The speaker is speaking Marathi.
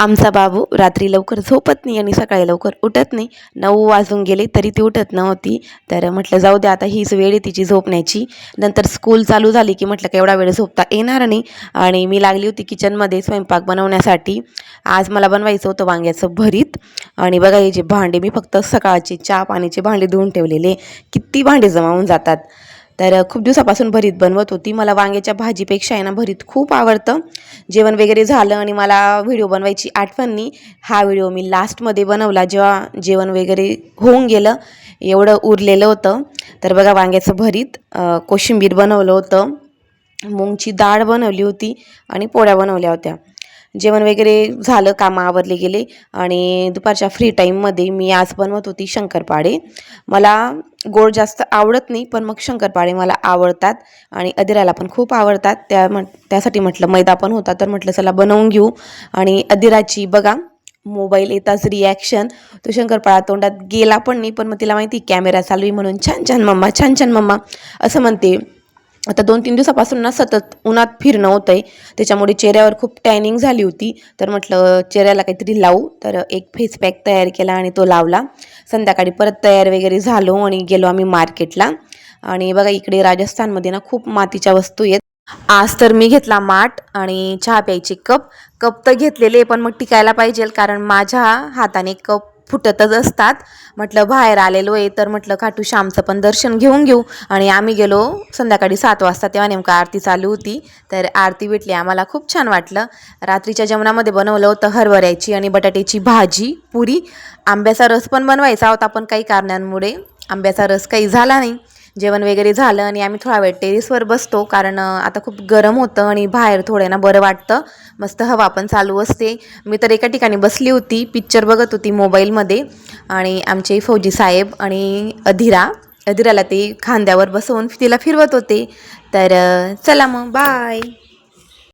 आमचा बाबू रात्री लवकर झोपत नाही आणि सकाळी लवकर उठत नाही. 9 वाजून गेले तरी ती उठत नव्हती. तर म्हटलं जाऊ दे आता हीच वेळ आहे तिची झोपण्याची. नंतर स्कूल चालू झाली की म्हटलं एवढा वेळ झोपता येणार नाही आणि मी लागली होती किचनमध्ये स्वयंपाक बनवण्यासाठी. आज मला बनवायचं होतं वांग्याचं भरीत. आणि बघा हे जे भांडे मी फक्त सकाळचे चहा पाण्याचे भांडे धुवून ठेवलेले, किती भांडे जमा होऊन जातात. तर खूप दिवसापासून भरीत बनवत होती. मला वांग्याच्या भाजीपेक्षा आहे ना भरीत खूप आवडतं. जेवण वगैरे झालं आणि मला व्हिडिओ बनवायची आठवण नाही. हा व्हिडिओ मी लास्टमध्ये बनवला जेव्हा जेवण वगैरे होऊन गेलं, एवढं उरलेलं होतं. तर बघा वांग्याचं भरीत, कोशिंबीर बनवलं होतं, मूगची डाळ बनवली होती आणि पोळ्या बनवल्या होत्या. जेवण वगैरे झालं, कामं आवरले गेले आणि दुपारच्या फ्री टाईममध्ये मी आज बनवत होती शंकरपाळे. मला गोड जास्त आवडत नाही, पण मग शंकरपाळे मला आवडतात आणि अदिराला पण खूप आवडतात. त्यासाठी म्हटलं मैदा पण होता, तर म्हटलं चला बनवून घेऊ. आणि अदिराची बघा मोबाईल येताच रिॲक्शन, तो शंकरपाळा तोंडात गेला पण नाही, पण मग तिला माहिती कॅमेरा चालू आहे म्हणून छान छान मम्मा, छान छान मम्मा असं म्हणते. आता 2-3 दिवसापासून ना सतत उन्हात फिरणं होतं आहे, त्याच्यामुळे चेहऱ्यावर खूप टॅनिंग झाली होती. तर म्हटलं चेहऱ्याला काहीतरी लावू, तर एक फेस पॅक तयार केला आणि तो लावला. संध्याकाळी परत तयार वगैरे झालो आणि गेलो आम्ही मार्केटला. आणि बघा इकडे राजस्थानमध्ये ना खूप मातीच्या वस्तू आहेत. आज तर मी घेतला माठ आणि चहा प्यायचे कप. कप तर घेतलेले पण मग टिकायला पाहिजे, कारण माझ्या हाताने कप फुटतच असतात. म्हटलं बाहेर आलेलो आहे तर म्हटलं खाटू श्यामचं पण दर्शन घेऊन घेऊ. आणि आम्ही गेलो संध्याकाळी 7 वाजता, तेव्हा नेमकं आरती चालू होती. तर आरती भेटली आम्हाला, खूप छान वाटलं. रात्रीच्या जेवणामध्ये बनवलं होतं हरभऱ्याची आणि बटाट्याची भाजी, पुरी. आंब्याचा रस पण बनवायचा होता, पण काही कारणांमुळे आंब्याचा रस काही झाला नाही. जेवण वगैरे झालं आणि आम्ही थोडा वेळ टेरेसवर बसतो, कारण आता खूप गरम होतं आणि बाहेर थोडं ना बरं वाटतं, मस्त हवा पण चालू असते. मी तर एका ठिकाणी बसली होती, पिक्चर बघत होती मोबाईलमध्ये. आणि आमचे फौजी साहेब आणि अधिराला ते खांद्यावर बसवून तिला फिरवत होते. तर चला मग बाय.